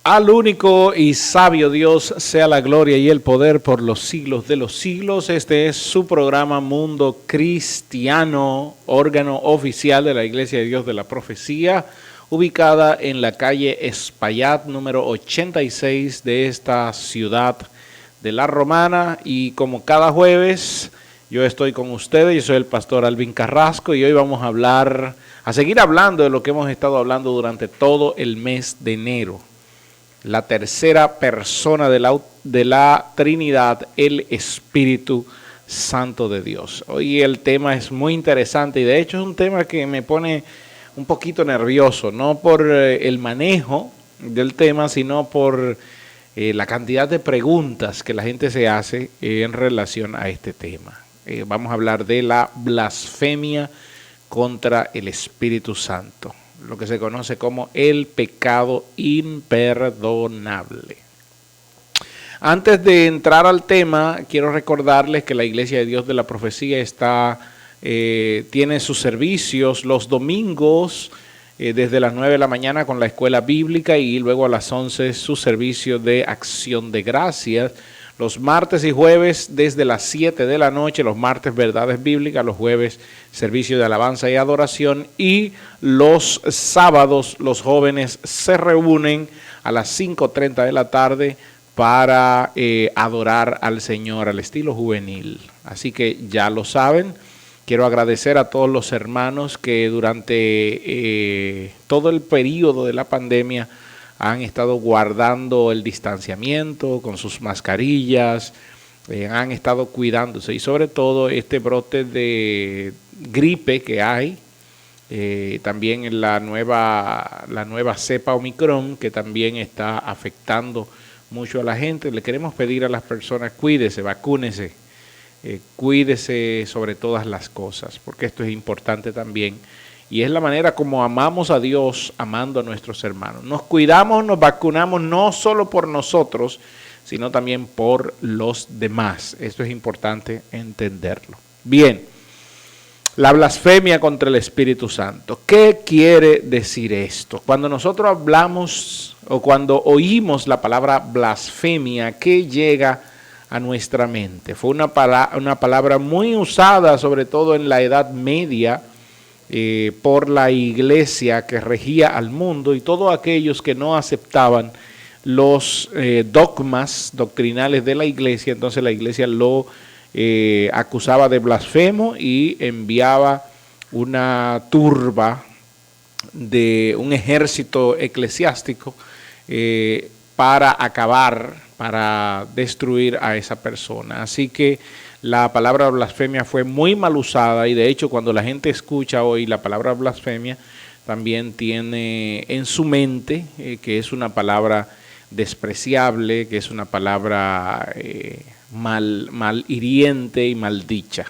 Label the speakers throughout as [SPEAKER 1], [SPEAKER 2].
[SPEAKER 1] Al único y sabio Dios sea la gloria y el poder por los siglos de los siglos. Este es su programa Mundo Cristiano, órgano oficial de la Iglesia de Dios de la Profecía, ubicada en la calle Espaillat, número 86 de esta ciudad de La Romana. Y como cada jueves, yo estoy con ustedes, yo soy el pastor Alvin Carrasco y hoy vamos a seguir hablando de lo que hemos estado hablando durante todo el mes de enero. La tercera persona de la Trinidad, el Espíritu Santo de Dios. Hoy el tema es muy interesante y de hecho es un tema que me pone un poquito nervioso, no por el manejo del tema, sino por la cantidad de preguntas que la gente se hace en relación a este tema. Vamos a hablar de la blasfemia contra el Espíritu Santo, lo que se conoce como el pecado imperdonable. Antes de entrar al tema, quiero recordarles que la Iglesia de Dios de la Profecía tiene sus servicios los domingos desde las 9 de la mañana con la escuela bíblica y luego a las 11 su servicio de acción de gracias. Los martes y jueves desde las 7 de la noche, los martes verdades bíblicas, los jueves servicio de alabanza y adoración y los sábados los jóvenes se reúnen a las 5:30 de la tarde para adorar al Señor al estilo juvenil. Así que ya lo saben, quiero agradecer a todos los hermanos que durante todo el periodo de la pandemia han estado guardando el distanciamiento con sus mascarillas, han estado cuidándose y sobre todo este brote de gripe que hay, también en la nueva cepa Omicron que también está afectando mucho a la gente. Le queremos pedir a las personas, cuídese, vacúnese, cuídese sobre todas las cosas, porque esto es importante también. Y es la manera como amamos a Dios amando a nuestros hermanos. Nos cuidamos, nos vacunamos no solo por nosotros, sino también por los demás. Esto es importante entenderlo. Bien, la blasfemia contra el Espíritu Santo. ¿Qué quiere decir esto? Cuando nosotros hablamos o cuando oímos la palabra blasfemia, ¿qué llega a nuestra mente? Fue una palabra muy usada, sobre todo en la Edad Media, por la iglesia que regía al mundo y todos aquellos que no aceptaban los dogmas doctrinales de la iglesia. Entonces la iglesia lo acusaba de blasfemo y enviaba una turba de un ejército eclesiástico para destruir a esa persona. Así que la palabra blasfemia fue muy mal usada y de hecho cuando la gente escucha hoy la palabra blasfemia también tiene en su mente que es una palabra despreciable, que es una palabra mal hiriente y maldicha.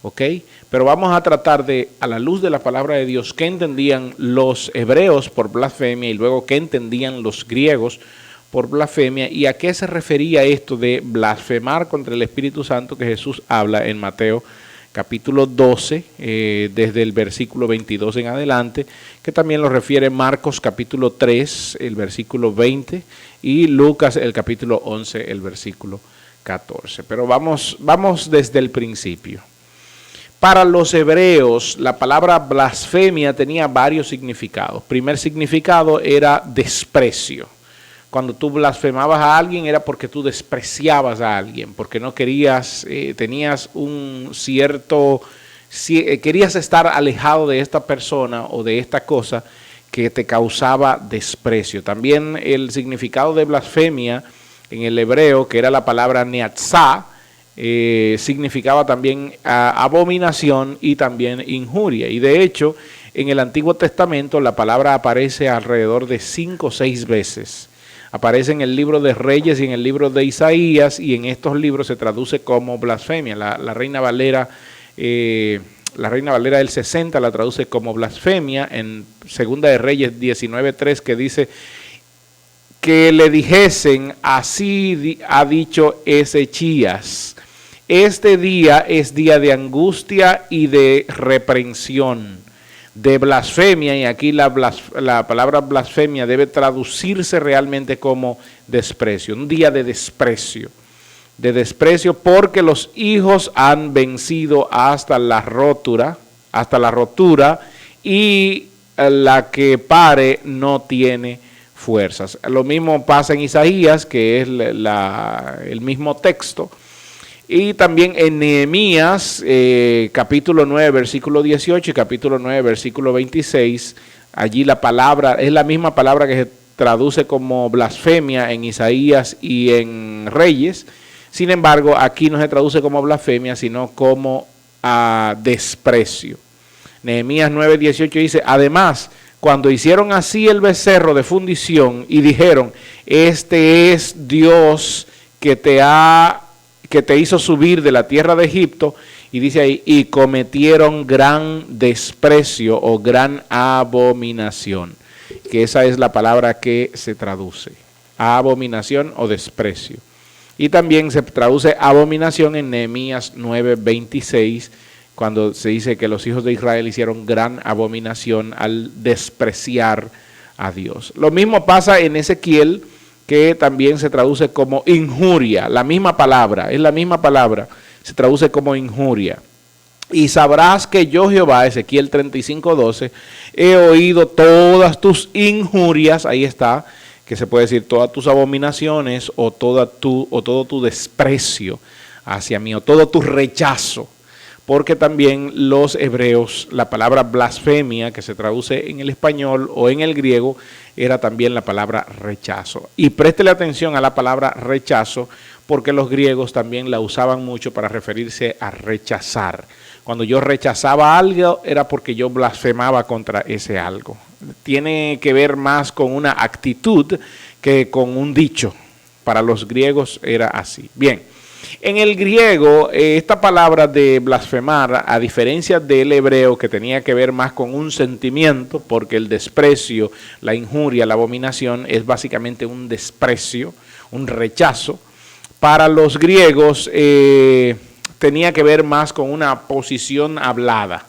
[SPEAKER 1] ¿Ok? Pero vamos a tratar de, a la luz de la palabra de Dios, qué entendían los hebreos por blasfemia y luego qué entendían los griegos por blasfemia y a qué se refería esto de blasfemar contra el Espíritu Santo que Jesús habla en Mateo capítulo 12, desde el versículo 22 en adelante, que también lo refiere Marcos capítulo 3, el versículo 20 y Lucas el capítulo 11, el versículo 14. Pero vamos desde el principio. Para los hebreos, la palabra blasfemia tenía varios significados. Primer significado era desprecio. Cuando tú blasfemabas a alguien era porque tú despreciabas a alguien, porque no querías, tenías querías estar alejado de esta persona o de esta cosa que te causaba desprecio. También el significado de blasfemia en el hebreo, que era la palabra neatzá, significaba también abominación y también injuria. Y de hecho, en el Antiguo Testamento la palabra aparece alrededor de 5 o 6 veces. Aparece en el libro de Reyes y en el libro de Isaías, y en estos libros se traduce como blasfemia. La Reina Valera del 60 la traduce como blasfemia, en Segunda de Reyes 19:3, que dice que le dijesen, así ha dicho Ezechías, este día es día de angustia y de reprensión, de blasfemia, y aquí la palabra blasfemia debe traducirse realmente como desprecio, un día de desprecio porque los hijos han vencido hasta la rotura, y la que pare no tiene fuerzas. Lo mismo pasa en Isaías, que es el mismo texto, y también en Nehemías, capítulo 9, versículo 18 y capítulo 9, versículo 26, allí la palabra, es la misma palabra que se traduce como blasfemia en Isaías y en Reyes. Sin embargo, aquí no se traduce como blasfemia, sino como desprecio. Nehemías 9:18 dice: además, cuando hicieron así el becerro de fundición y dijeron: este es Dios que te hizo subir de la tierra de Egipto, y dice ahí, y cometieron gran desprecio o gran abominación, que esa es la palabra que se traduce, abominación o desprecio. Y también se traduce abominación en Nehemías 9:26, cuando se dice que los hijos de Israel hicieron gran abominación al despreciar a Dios. Lo mismo pasa en Ezequiel, que también se traduce como injuria, la misma palabra, es la misma palabra, se traduce como injuria. Y sabrás que yo, Jehová, Ezequiel 35:12, he oído todas tus injurias, ahí está, que se puede decir todas tus abominaciones o todo tu desprecio hacia mí, o todo tu rechazo. Porque también los hebreos, la palabra blasfemia, que se traduce en el español o en el griego, era también la palabra rechazo. Y préstele atención a la palabra rechazo, porque los griegos también la usaban mucho para referirse a rechazar. Cuando yo rechazaba algo, era porque yo blasfemaba contra ese algo. Tiene que ver más con una actitud que con un dicho. Para los griegos era así. Bien. En el griego, esta palabra de blasfemar, a diferencia del hebreo, que tenía que ver más con un sentimiento, porque el desprecio, la injuria, la abominación es básicamente un desprecio, un rechazo, para los griegos tenía que ver más con una posición hablada.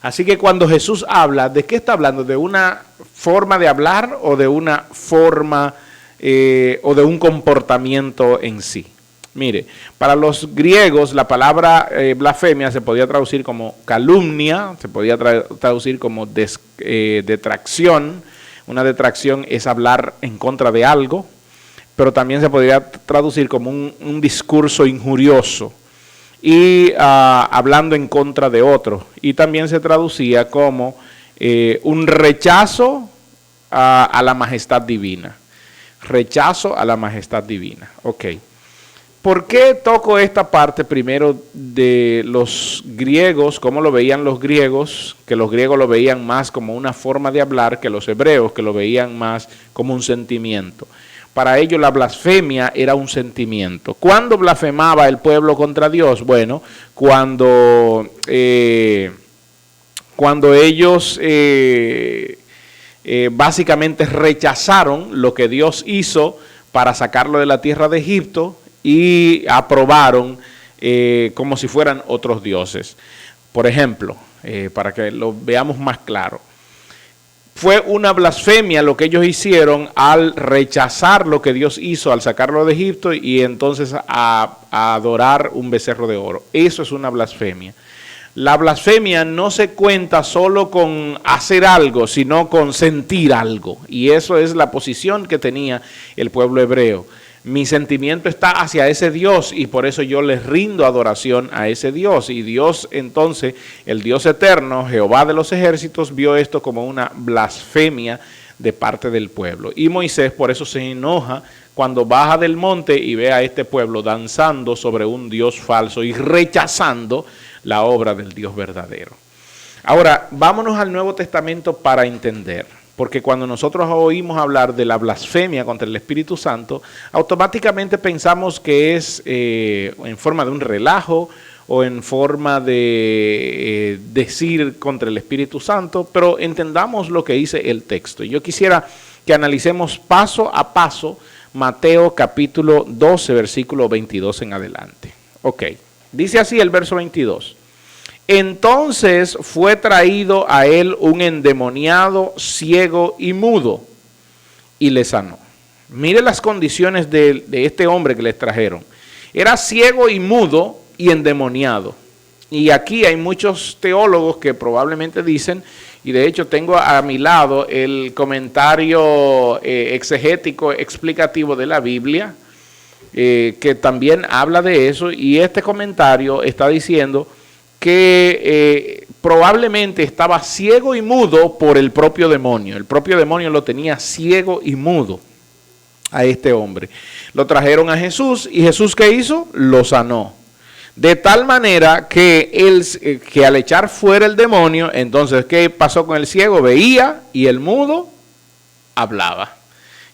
[SPEAKER 1] Así que cuando Jesús habla, ¿de qué está hablando? ¿De una forma de hablar o de una forma o de un comportamiento en sí? Mire, para los griegos la palabra blasfemia se podía traducir como calumnia, se podía traducir como detracción. Una detracción es hablar en contra de algo, pero también se podría traducir como un discurso injurioso y hablando en contra de otro. Y también se traducía como un rechazo a la majestad divina. Rechazo a la majestad divina. Ok. ¿Por qué toco esta parte primero de los griegos, cómo lo veían los griegos, que los griegos lo veían más como una forma de hablar que los hebreos, que lo veían más como un sentimiento? Para ellos la blasfemia era un sentimiento. ¿Cuándo blasfemaba el pueblo contra Dios? Bueno, cuando ellos básicamente rechazaron lo que Dios hizo para sacarlo de la tierra de Egipto, y aprobaron como si fueran otros dioses. Por ejemplo, para que lo veamos más claro, fue una blasfemia lo que ellos hicieron al rechazar lo que Dios hizo al sacarlo de Egipto y entonces a adorar un becerro de oro. Eso es una blasfemia. La blasfemia no se cuenta solo con hacer algo, sino con sentir algo. Y eso es la posición que tenía el pueblo hebreo. Mi sentimiento está hacia ese Dios y por eso yo les rindo adoración a ese Dios. Y Dios entonces, el Dios eterno, Jehová de los ejércitos, vio esto como una blasfemia de parte del pueblo. Y Moisés por eso se enoja cuando baja del monte y ve a este pueblo danzando sobre un Dios falso y rechazando la obra del Dios verdadero. Ahora, vámonos al Nuevo Testamento para entender. Porque cuando nosotros oímos hablar de la blasfemia contra el Espíritu Santo, automáticamente pensamos que es en forma de un relajo o en forma de decir contra el Espíritu Santo, pero entendamos lo que dice el texto. Yo quisiera que analicemos paso a paso Mateo capítulo 12, versículo 22 en adelante. Ok, dice así el verso 22. Entonces fue traído a él un endemoniado, ciego y mudo, y le sanó. Mire las condiciones de este hombre que les trajeron. Era ciego y mudo y endemoniado. Y aquí hay muchos teólogos que probablemente dicen, y de hecho tengo a mi lado el comentario exegético explicativo de la Biblia, que también habla de eso, y este comentario está diciendo que probablemente estaba ciego y mudo por el propio demonio. El propio demonio lo tenía ciego y mudo a este hombre. Lo trajeron a Jesús y Jesús, ¿qué hizo? Lo sanó. De tal manera que al echar fuera el demonio, entonces, ¿qué pasó con el ciego? Veía y el mudo hablaba.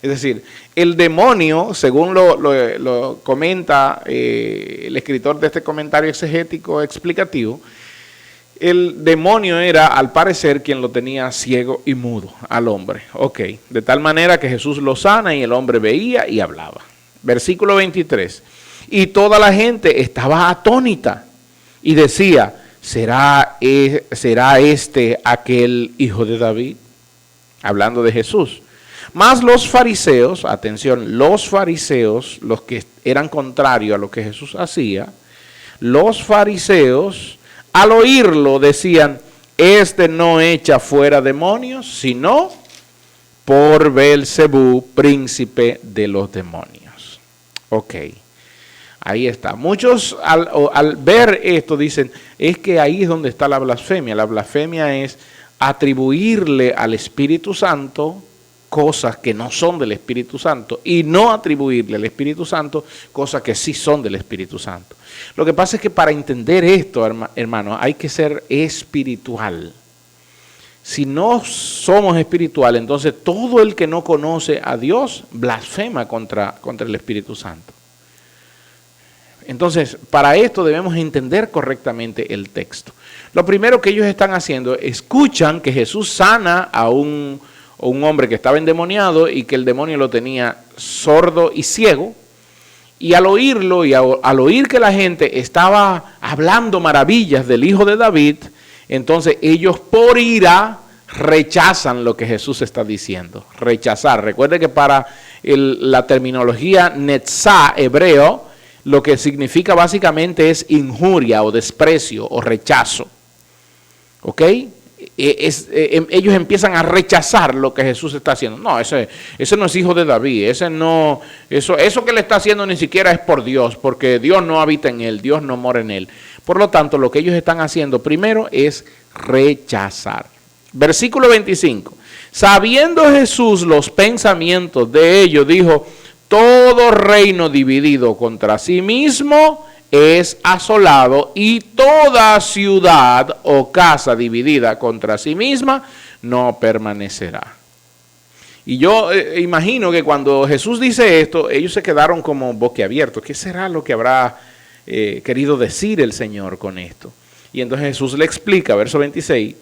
[SPEAKER 1] Es decir, el demonio, según lo comenta el escritor de este comentario exegético explicativo, el demonio era, al parecer, quien lo tenía ciego y mudo al hombre. Ok, de tal manera que Jesús lo sana y el hombre veía y hablaba. Versículo 23. Y toda la gente estaba atónita y decía, ¿será este aquel hijo de David? Hablando de Jesús. Mas los fariseos, atención, los fariseos, los que eran contrarios a lo que Jesús hacía, los fariseos, al oírlo decían, este no echa fuera demonios, sino por Beelzebú, príncipe de los demonios. Ok, ahí está. Muchos al ver esto dicen, es que ahí es donde está la blasfemia. La blasfemia es atribuirle al Espíritu Santo cosas que no son del Espíritu Santo y no atribuirle al Espíritu Santo cosas que sí son del Espíritu Santo. Lo que pasa es que para entender esto, hermano, hay que ser espiritual. Si no somos espirituales, entonces todo el que no conoce a Dios blasfema contra el Espíritu Santo. Entonces, para esto debemos entender correctamente el texto. Lo primero que ellos están haciendo, escuchan que Jesús sana a un hombre que estaba endemoniado y que el demonio lo tenía sordo y ciego, y al oírlo y al oír que la gente estaba hablando maravillas del Hijo de David, entonces ellos por ira rechazan lo que Jesús está diciendo. Rechazar. Recuerde que para la terminología netzá hebreo, lo que significa básicamente es injuria o desprecio o rechazo. ¿Ok? Ellos empiezan a rechazar lo que Jesús está haciendo. No, ese no es hijo de David, eso que le está haciendo ni siquiera es por Dios, porque Dios no habita en él, Dios no mora en él. Por lo tanto, lo que ellos están haciendo primero es rechazar. Versículo 25. Sabiendo Jesús los pensamientos de ellos, dijo, todo reino dividido contra sí mismo es asolado, y toda ciudad o casa dividida contra sí misma no permanecerá. Y yo imagino que cuando Jesús dice esto, ellos se quedaron como boquiabiertos. ¿Qué será lo que habrá querido decir el Señor con esto? Y entonces Jesús le explica, verso 26,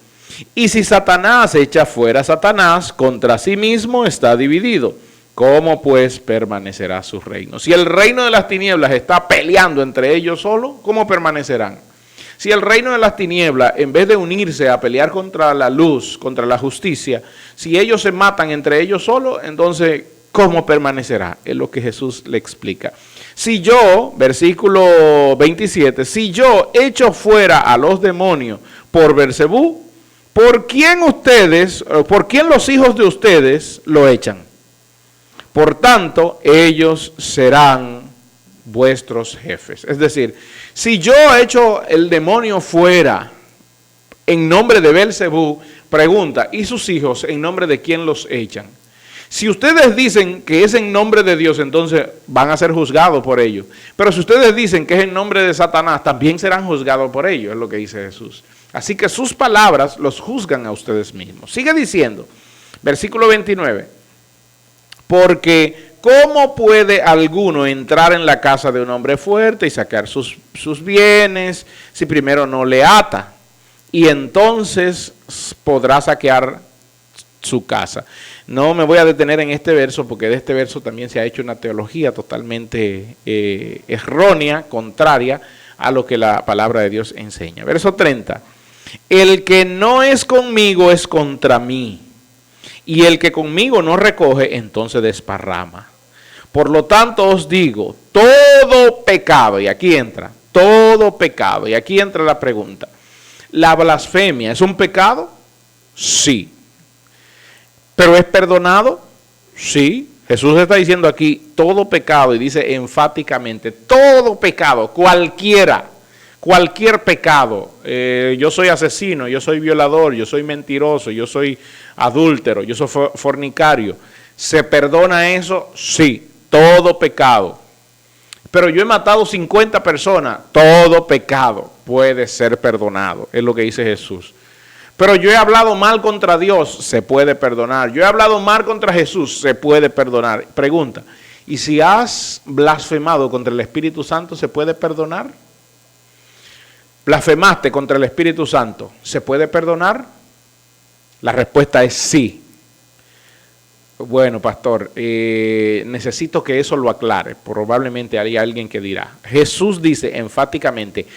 [SPEAKER 1] y si Satanás echa fuera a Satanás, contra sí mismo está dividido. ¿Cómo pues permanecerá su reino? Si el reino de las tinieblas está peleando entre ellos solo, ¿cómo permanecerán? Si el reino de las tinieblas, en vez de unirse a pelear contra la luz, contra la justicia, si ellos se matan entre ellos solo, entonces, ¿cómo permanecerá? Es lo que Jesús le explica. Si yo, versículo 27, si yo echo fuera a los demonios por Beelzebú, ¿por quién los hijos de ustedes lo echan? Por tanto, ellos serán vuestros jefes. Es decir, si yo echo el demonio fuera en nombre de Beelzebú, pregunta, ¿y sus hijos en nombre de quién los echan? Si ustedes dicen que es en nombre de Dios, entonces van a ser juzgados por ello. Pero si ustedes dicen que es en nombre de Satanás, también serán juzgados por ello, es lo que dice Jesús. Así que sus palabras los juzgan a ustedes mismos. Sigue diciendo, versículo 29. Porque ¿cómo puede alguno entrar en la casa de un hombre fuerte y sacar sus bienes si primero no le ata? Y entonces podrá saquear su casa. No me voy a detener en este verso porque de este verso también se ha hecho una teología totalmente errónea, contraria a lo que la palabra de Dios enseña. Verso 30. El que no es conmigo es contra mí, y el que conmigo no recoge, entonces desparrama. Por lo tanto os digo, todo pecado, y aquí entra, todo pecado, y aquí entra la pregunta, ¿la blasfemia es un pecado? Sí. ¿Pero es perdonado? Sí. Jesús está diciendo aquí todo pecado y dice enfáticamente, todo pecado, cualquier pecado, yo soy asesino, yo soy violador, yo soy mentiroso, yo soy adúltero, yo soy fornicario, ¿se perdona eso? Sí, todo pecado. Pero yo he matado 50 personas, todo pecado puede ser perdonado, es lo que dice Jesús. Pero yo he hablado mal contra Dios, se puede perdonar. Yo he hablado mal contra Jesús, se puede perdonar. Pregunta, ¿y si has blasfemado contra el Espíritu Santo, se puede perdonar? ¿Blasfemaste contra el Espíritu Santo, se puede perdonar? La respuesta es sí. Bueno, pastor, necesito que eso lo aclare. Probablemente hay alguien que dirá. Jesús dice enfáticamente,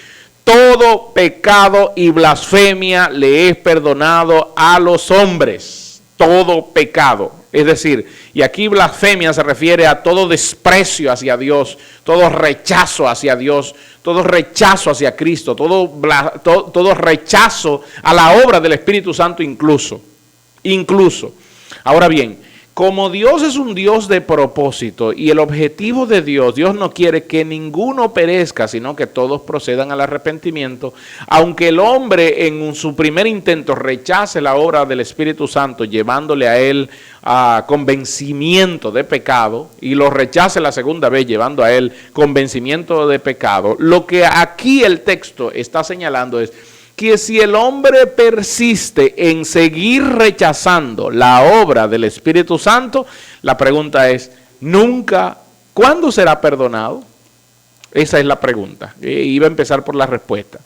[SPEAKER 1] todo pecado y blasfemia le es perdonado a los hombres. Todo pecado. Es decir, y aquí blasfemia se refiere a todo desprecio hacia Dios, todo rechazo hacia Dios, todo rechazo hacia Cristo, todo rechazo a la obra del Espíritu Santo incluso. Ahora bien, como Dios es un Dios de propósito y el objetivo de Dios no quiere que ninguno perezca, sino que todos procedan al arrepentimiento, aunque el hombre en su primer intento rechace la obra del Espíritu Santo, llevándole a él a convencimiento de pecado, y lo rechace la segunda vez, llevando a él convencimiento de pecado, lo que aquí el texto está señalando es que si el hombre persiste en seguir rechazando la obra del Espíritu Santo, la pregunta es, ¿cuándo será perdonado? Esa es la pregunta. Iba a empezar por la respuesta.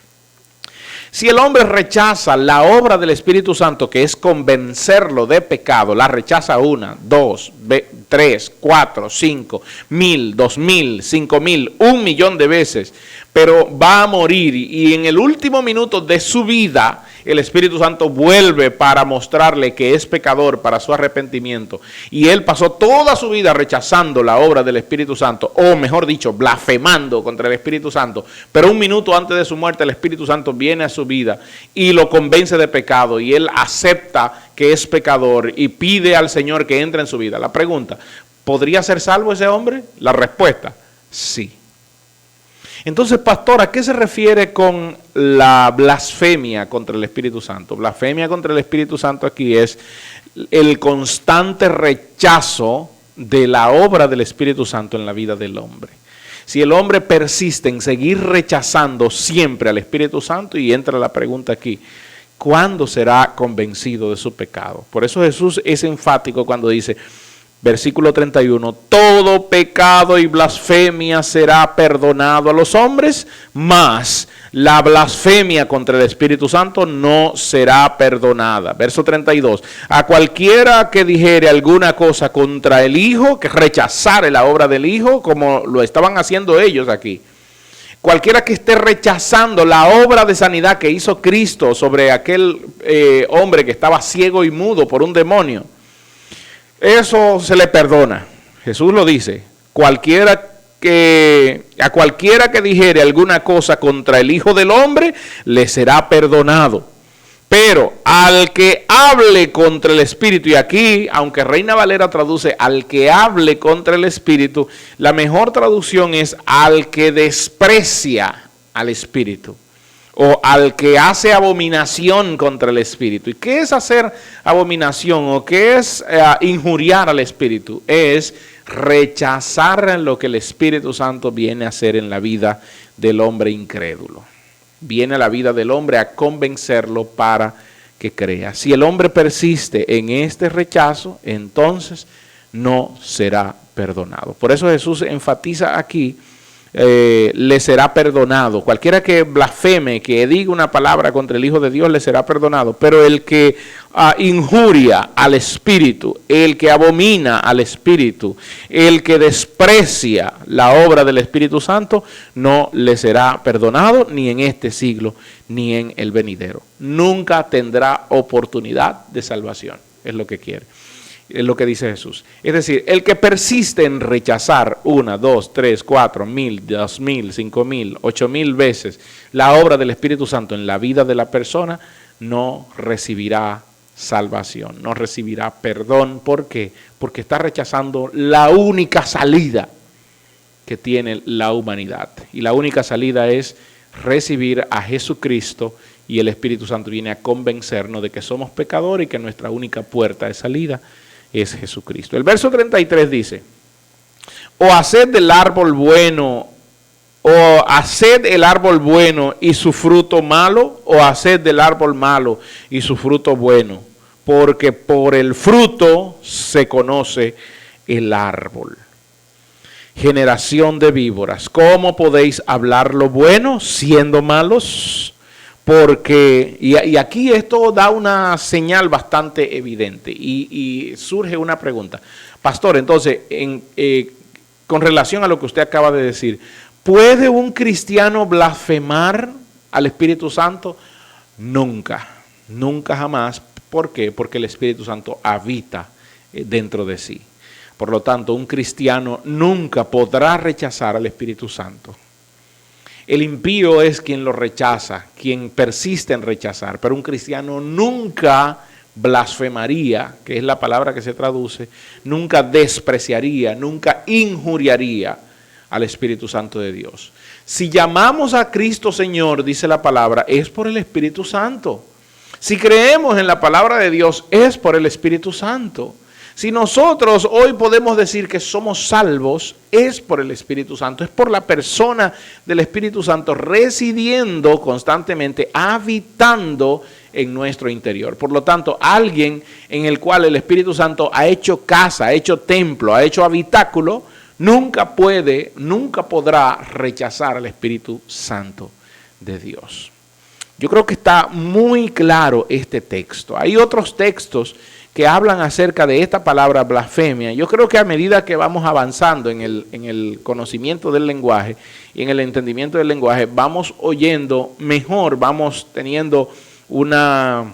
[SPEAKER 1] Si el hombre rechaza la obra del Espíritu Santo, que es convencerlo de pecado, la rechaza 1, 2, 3, 4, 5, 1000, 2000, 5000, 1.000.000 de veces, pero va a morir y en el último minuto de su vida el Espíritu Santo vuelve para mostrarle que es pecador para su arrepentimiento, y él pasó toda su vida rechazando la obra del Espíritu Santo, o mejor dicho, blasfemando contra el Espíritu Santo, pero un minuto antes de su muerte el Espíritu Santo viene a su vida y lo convence de pecado, y él acepta que es pecador y pide al Señor que entre en su vida. La pregunta, ¿podría ser salvo ese hombre? La respuesta, sí. Entonces, pastor, ¿a qué se refiere con la blasfemia contra el Espíritu Santo? Blasfemia contra el Espíritu Santo aquí es el constante rechazo de la obra del Espíritu Santo en la vida del hombre. Si el hombre persiste en seguir rechazando siempre al Espíritu Santo, y entra la pregunta aquí, ¿cuándo será convencido de su pecado? Por eso Jesús es enfático cuando dice, versículo 31, todo pecado y blasfemia será perdonado a los hombres, mas la blasfemia contra el Espíritu Santo no será perdonada. Verso 32, a cualquiera que dijere alguna cosa contra el Hijo, que rechazare la obra del Hijo, como lo estaban haciendo ellos aquí. Cualquiera que esté rechazando la obra de sanidad que hizo Cristo sobre aquel hombre que estaba ciego y mudo por un demonio, eso se le perdona. Jesús lo dice, a cualquiera que dijere alguna cosa contra el Hijo del Hombre, le será perdonado. Pero al que hable contra el Espíritu, y aquí, aunque Reina Valera traduce al que hable contra el Espíritu, la mejor traducción es al que desprecia al Espíritu, o al que hace abominación contra el Espíritu. ¿Y qué es hacer abominación o qué es injuriar al Espíritu? Es rechazar lo que el Espíritu Santo viene a hacer en la vida del hombre incrédulo. Viene a la vida del hombre a convencerlo para que crea. Si el hombre persiste en este rechazo, entonces no será perdonado. Por eso Jesús enfatiza aquí le será perdonado. Cualquiera que blasfeme, que diga una palabra contra el Hijo de Dios, le será perdonado. Pero el que injuria al Espíritu, el que abomina al Espíritu, el que desprecia la obra del Espíritu Santo, no le será perdonado ni en este siglo ni en el venidero. Nunca tendrá oportunidad de salvación, es lo que quiere. Es lo que dice Jesús. Es decir, el que persiste en rechazar 1, 2, 3, 4, 1000, 2000, 5000, 8000 veces la obra del Espíritu Santo en la vida de la persona, no recibirá salvación, no recibirá perdón. ¿Por qué? Porque está rechazando la única salida que tiene la humanidad. Y la única salida es recibir a Jesucristo, y el Espíritu Santo viene a convencernos de que somos pecadores y que nuestra única puerta de salida es Jesucristo. El verso 33 dice: o haced del árbol bueno, o haced el árbol bueno y su fruto malo, o haced del árbol malo y su fruto bueno, porque por el fruto se conoce el árbol. Generación de víboras, ¿cómo podéis hablar lo bueno siendo malos? Porque, y aquí esto da una señal bastante evidente y surge una pregunta. Pastor, entonces, con relación a lo que usted acaba de decir, ¿puede un cristiano blasfemar al Espíritu Santo? Nunca, nunca jamás. ¿Por qué? Porque el Espíritu Santo habita dentro de sí. Por lo tanto, un cristiano nunca podrá rechazar al Espíritu Santo. El impío es quien lo rechaza, quien persiste en rechazar, pero un cristiano nunca blasfemaría, que es la palabra que se traduce, nunca despreciaría, nunca injuriaría al Espíritu Santo de Dios. Si llamamos a Cristo Señor, dice la palabra, es por el Espíritu Santo. Si creemos en la palabra de Dios, es por el Espíritu Santo. Si nosotros hoy podemos decir que somos salvos, es por el Espíritu Santo, es por la persona del Espíritu Santo residiendo constantemente, habitando en nuestro interior. Por lo tanto, alguien en el cual el Espíritu Santo ha hecho casa, ha hecho templo, ha hecho habitáculo, nunca podrá rechazar al Espíritu Santo de Dios. Yo creo que está muy claro este texto. Hay otros textos que hablan acerca de esta palabra blasfemia. Yo creo que a medida que vamos avanzando en el conocimiento del lenguaje y en el entendimiento del lenguaje, vamos oyendo mejor, vamos teniendo una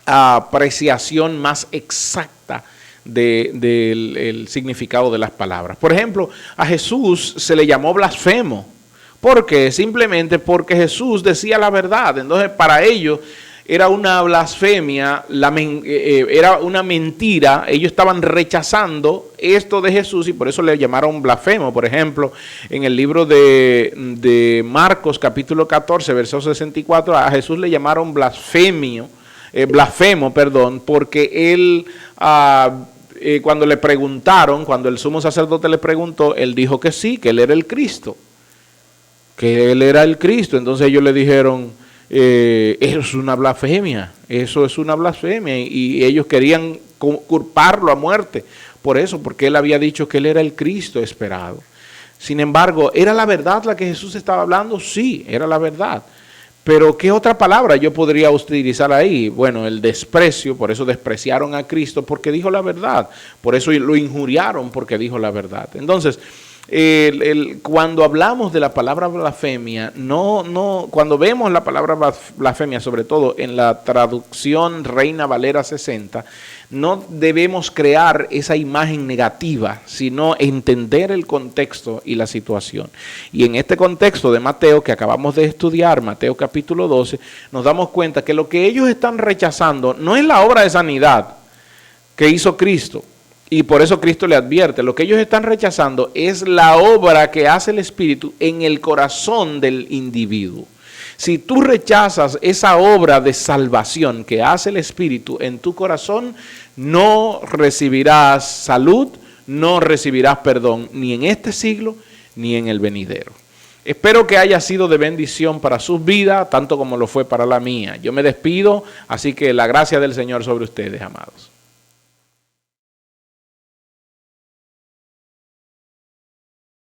[SPEAKER 1] apreciación más exacta del significado de las palabras. Por ejemplo, a Jesús se le llamó blasfemo. ¿Por qué? Simplemente porque Jesús decía la verdad. Entonces, para ellos era una blasfemia, era una mentira. Ellos estaban rechazando esto de Jesús y por eso le llamaron blasfemo. Por ejemplo, en el libro de Marcos, capítulo 14, verso 64, a Jesús le llamaron blasfemo, porque él, cuando le preguntaron, cuando el sumo sacerdote le preguntó, él dijo que sí, que él era el Cristo. Que él era el Cristo. Entonces ellos le dijeron, eso es una blasfemia, y ellos querían culparlo a muerte por eso, porque él había dicho que él era el Cristo esperado. Sin embargo, ¿era la verdad la que Jesús estaba hablando? Sí, era la verdad. Pero ¿qué otra palabra yo podría utilizar ahí? Bueno, el desprecio, por eso despreciaron a Cristo porque dijo la verdad, por eso lo injuriaron porque dijo la verdad. Entonces, cuando hablamos de la palabra blasfemia, cuando vemos la palabra blasfemia, sobre todo en la traducción Reina Valera 60, no debemos crear esa imagen negativa, sino entender el contexto y la situación. Y en este contexto de Mateo que acabamos de estudiar, Mateo capítulo 12, nos damos cuenta que lo que ellos están rechazando no es la obra de sanidad que hizo Cristo. Y por eso Cristo le advierte, lo que ellos están rechazando es la obra que hace el Espíritu en el corazón del individuo. Si tú rechazas esa obra de salvación que hace el Espíritu en tu corazón, no recibirás salud, no recibirás perdón, ni en este siglo, ni en el venidero. Espero que haya sido de bendición para sus vidas, tanto como lo fue para la mía. Yo me despido, así que la gracia del Señor sobre ustedes, amados.